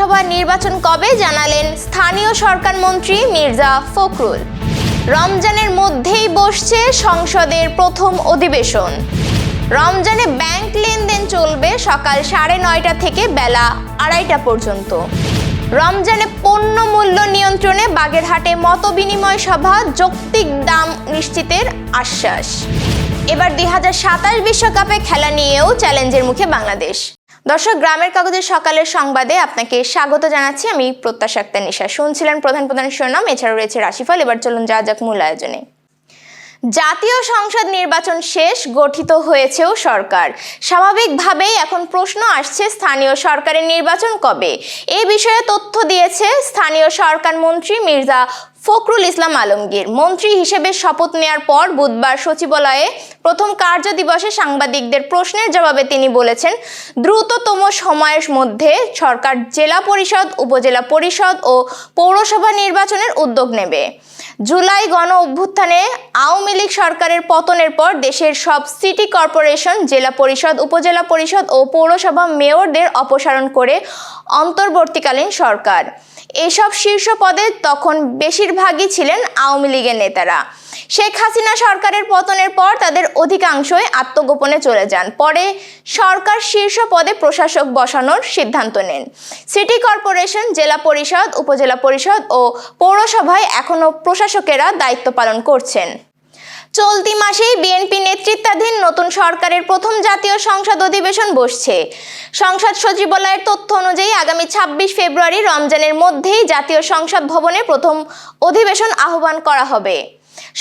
পৌরসভা নির্বাচন কবে জানালেন স্থানীয় সরকার মন্ত্রী মির্জা ফখরুল। রমজানের মধ্যেই বসছে সংসদের প্রথম অধিবেশন। রমজানে ব্যাংক লেনদেন চলবে সকাল 9:30 থেকে বেলা 2:30 পর্যন্ত। রমজানে পণ্য মূল্য নিয়ন্ত্রণে বাগেরহাটে মতবিনিময় সভা, যৌক্তিক দাম নিশ্চিতের আশ্বাস। এবার 2027 বিশ্বকাপে খেলা নিয়েও চ্যালেঞ্জের মুখে বাংলাদেশ। দর্শক, গ্রামের কাগজের সকালের সংবাদে আপনাকে স্বাগত জানাচ্ছি। আমি প্রত্যাশা আক্তার নিশা। শুনছিলেন প্রধান প্রধান শিরোনাম, এছাড়াও রয়েছে রাশিফল। এবার চলুন যাওয়া যাক মূল আয়োজনে। জাতীয় সংসদ নির্বাচন শেষ, গঠিত হয়েছেও সরকার। স্বাভাবিকভাবেই এখন প্রশ্ন আসছে, স্থানীয় সরকারের নির্বাচন কবে? এ বিষয়ে তথ্য দিয়েছে স্থানীয় সরকার মন্ত্রী মির্জা ফখরুল ইসলাম আলমগীর। মন্ত্রী হিসেবে শপথ নেয়ার পর বুধবার সচিবালয়ে প্রথম কার্য দিবসে সাংবাদিকদের প্রশ্নের জবাবে তিনি বলেছেন, দ্রুততম সময়ের মধ্যে সরকার জেলা পরিষদ, উপজেলা পরিষদ ও পৌরসভা নির্বাচনের উদ্যোগ নেবে। জুলাই গণ অভ্যুত্থানে আওয়ামী লীগ সরকারের পতনের পর দেশের সব সিটি কর্পোরেশন, জেলা পরিষদ, উপজেলা পরিষদ ও পৌরসভা মেয়রদের অপসারণ করে অন্তর্বর্তীকালীন সরকার। এসব শীর্ষ পদে তখন বেশিরভাগই ছিলেন আওয়ামী লীগের নেতারা। শেখ হাসিনা সরকারের পতনের পর তাদের অধিকাংশই আত্মগোপনে চলে যান। পরে সরকার শীর্ষ পদে প্রশাসক বসানোর সিদ্ধান্ত নেন। সিটি কর্পোরেশন, জেলা পরিষদ, উপজেলা পরিষদ ও পৌরসভায় এখনও প্রশাসকেরা দায়িত্ব পালন করছেন। চলতি মাসেই বিএনপি নেতৃত্বাধীন নতুন সরকারের প্রথম জাতীয় সংসদ অধিবেশন বসছে। সংসদ সচিবালয়ের তথ্য অনুযায়ী আগামী 26 ফেব্রুয়ারি রমজানের মধ্যেই জাতীয় সংসদ ভবনে প্রথম অধিবেশন আহ্বান করা হবে।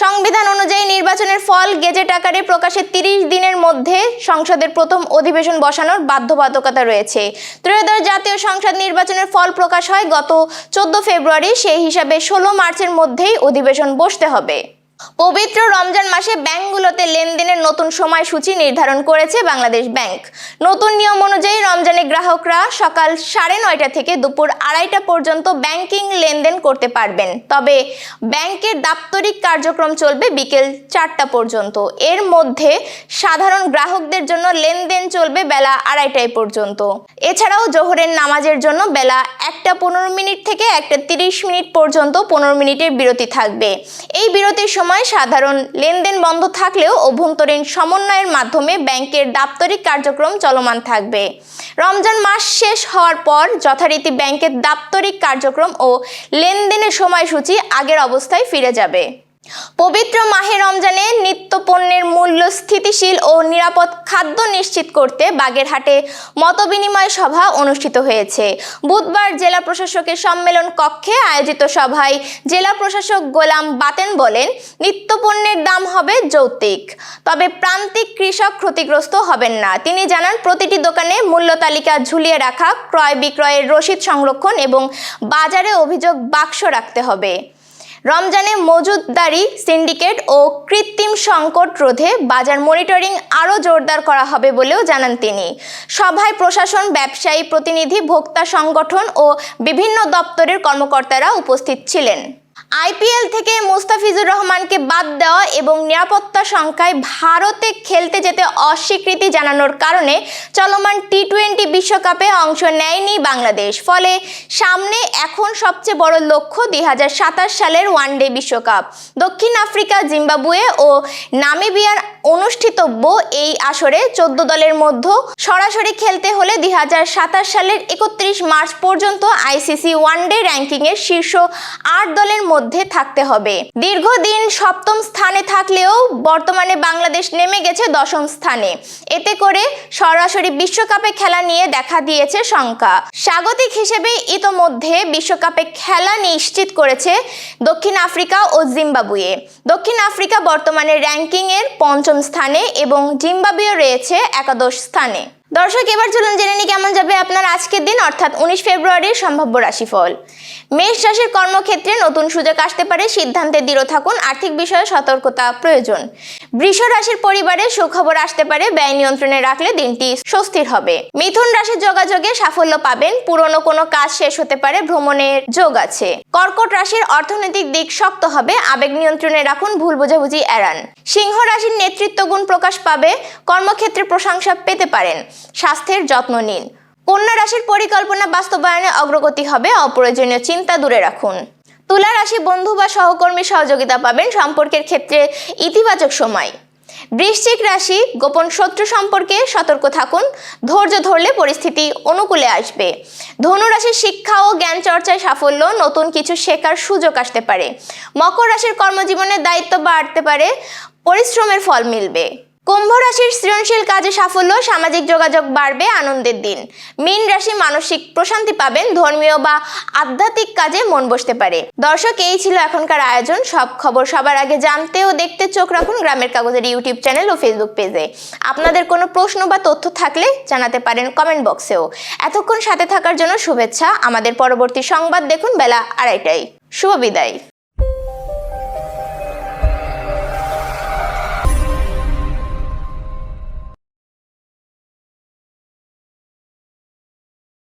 সংবিধান অনুযায়ী নির্বাচনের ফল গেজেট আকারে প্রকাশের 30 দিনের মধ্যে সংসদের প্রথম অধিবেশন বসানোর বাধ্যবাধকতা রয়েছে। ত্রয়োদশ জাতীয় সংসদ নির্বাচনের ফল প্রকাশ হয় গত 14 ফেব্রুয়ারি। সেই হিসাবে 16 মার্চের মধ্যেই অধিবেশন বসতে হবে। পবিত্র রমজান মাসে ব্যাংকগুলোতে লেনদেনের নতুন সময়সূচি নির্ধারণ করেছে বাংলাদেশ ব্যাংক। নতুন নিয়ম অনুযায়ী রমজানে গ্রাহকরা সকাল 9:30 থেকে দুপুর 2:30 পর্যন্ত ব্যাংকিং লেনদেন করতে পারবেন। তবে ব্যাংকের দাপ্তরিক কার্যক্রম চলবে বিকেল 4টা পর্যন্ত। এর মধ্যে সাধারণ গ্রাহকদের জন্য লেনদেন চলবে বেলা 2:30 পর্যন্ত। এছাড়াও জোহরের নামাজের জন্য বেলা 1:15 থেকে 1:30 পর্যন্ত 15 মিনিটের বিরতি থাকবে। এই বিরতির সময় সাধারণ লেনদেন বন্ধ থাকলেও অভ্যন্তরীণ সমন্বয়ের মাধ্যমে ব্যাংকের দাপ্তরিক কার্যক্রম চলমান থাকবে। রমজান মাস শেষ হওয়ার পর যথারীতি ব্যাংকের দাপ্তরিক কার্যক্রম ও লেনদেনের সময়সূচি আগের অবস্থায় ফিরে যাবে। পবিত্র মাহে রমজানে নিত্য পণ্যের মূল্য স্থিতিশীল ও নিরাপদ খাদ্য নিশ্চিত করতে বাগেরহাটে মতবিনিময় সভা অনুষ্ঠিত হয়েছে। বুধবার জেলা প্রশাসকের সম্মেলন কক্ষে আয়োজিত সভায় জেলা প্রশাসক গোলাম বাতেন বলেন, নিত্য পণ্যের দাম হবে যৌক্তিক, তবে প্রান্তিক কৃষক ক্ষতিগ্রস্ত হবেন না। তিনি জানান, প্রতিটি দোকানে মূল্য তালিকা ঝুলিয়ে রাখা, ক্রয় বিক্রয়ের রসিদ সংরক্ষণ এবং বাজারে অভিযোগ বাক্স রাখতে হবে। রমজানে মজুতদারি, সিন্ডিকেট ও কৃত্রিম সংকট রোধে বাজার মনিটরিং আরও জোরদার করা হবে বলেও জানান তিনি। সভায় প্রশাসন, ব্যবসায়ী প্রতিনিধি, ভোক্তা সংগঠন ও বিভিন্ন দপ্তরের কর্মকর্তারা উপস্থিত ছিলেন। আইপিএল থেকে মুস্তাফিজুর রহমানকে বাদ দেওয়া এবং নিরাপত্তা সংখ্যায় ভারতে খেলতে যেতে অস্বীকৃতি জানানোর কারণে চলমান টি-20 বিশ্বকাপে অংশ নেয়নি বাংলাদেশ। ফলে সামনে এখন সবচেয়ে বড় লক্ষ্য 2027 সালের ওয়ানডে বিশ্বকাপ। দক্ষিণ আফ্রিকা, জিম্বাবুয়ে ও নামিবিয়ার অনুষ্ঠিতব্য এই আসরে 14 দলের মধ্যে সরাসরি খেলতে হলে 2027 সালের 31 মার্চ পর্যন্ত আইসিসি ওয়ানডে র্যাঙ্কিংয়ের শীর্ষ 8 দলের মধ্যে থাকতে হবে। দীর্ঘদিন 7ম স্থানে থাকলেও বর্তমানে বাংলাদেশ নেমে গেছে 10ম স্থানে। এতে করে সরাসরি বিশ্বকাপে খেলা নিয়ে দেখা দিয়েছে শঙ্কা। স্বাগতিক হিসেবে ইতোমধ্যে বিশ্বকাপে খেলা নিশ্চিত করেছে দক্ষিণ আফ্রিকা ও জিম্বাবুয়ে। দক্ষিণ আফ্রিকা বর্তমানে র্যাঙ্কিংয়ের 5ম স্থানে এবং জিম্বাবুয়ে রয়েছে একাদশ স্থানে। দর্শক, এবার চলুন জেনে নিই কেমন যাবে আপনার আজকের দিন, অর্থাৎ 19 ফেব্রুয়ারির সম্ভাব্য রাশিফল। মেষ রাশির কর্মক্ষেত্রে নতুন সুযোগ আসতে পারে, সিদ্ধান্তে দৃঢ় থাকুন, আর্থিক বিষয়ে সতর্কতা প্রয়োজন। বৃষ রাশির পরিবারে সুখবর আসতে পারে, ব্যয় নিয়ন্ত্রণে রাখলে দিনটি স্বস্তির হবে। মিথুন রাশির যোগাযোগে সাফল্য পাবেন, পুরনো কোনো কাজ শেষ হতে পারে, ভ্রমণের যোগ আছে। কর্কট রাশির অর্থনৈতিক দিক শক্ত হবে, আবেগ নিয়ন্ত্রণে রাখুন, ভুল বোঝাবুঝি এড়ান। সিংহ রাশির নেতৃত্ব গুণ প্রকাশ পাবে, কর্মক্ষেত্রে প্রশংসা পেতে পারেন, স্বাস্থ্যের যত্ন নিন। কন্যা রাশির পরিকল্পনা বাস্তবায়নে অগ্রগতি হবে, অপ্রয়োজনীয় চিন্তা দূরে রাখুন। তুলা রাশি বন্ধু বা সহকর্মী সহযোগিতা পাবেন, সম্পর্কের ক্ষেত্রে ইতিবাচক সময়। বৃশ্চিক রাশি গোপন শত্রু সম্পর্কে সতর্ক থাকুন, ধৈর্য ধরলে পরিস্থিতি অনুকূলে আসবে। ধনু রাশির শিক্ষা ও জ্ঞান চর্চায় সাফল্য, নতুন কিছু শেখার সুযোগ আসতে পারে। মকর রাশির কর্মজীবনে দায়িত্ব বাড়তে পারে, পরিশ্রমের ফল মিলবে। কুম্ভ রাশির সৃজনশীল কাজে সাফল্য, সামাজিক যোগাযোগ বাড়বে, আনন্দের দিন। মীন রাশি মানসিক প্রশান্তি পাবেন, ধর্মীয় বা আধ্যাত্মিক কাজে মন বসতে পারে। দর্শক, এই ছিল এখনকার আয়োজন। সব খবর সবার আগে জানতে ও দেখতে চোখ রাখুন গ্রামের কাগজের ইউটিউব চ্যানেল ও ফেসবুক পেজে। আপনাদের কোনো প্রশ্ন বা তথ্য থাকলে জানাতে পারেন কমেন্ট বক্সেও। এতক্ষণ সাথে থাকার জন্য শুভেচ্ছা। আমাদের পরবর্তী সংবাদ দেখুন বেলা 2:30টায়। শুভ বিদায়।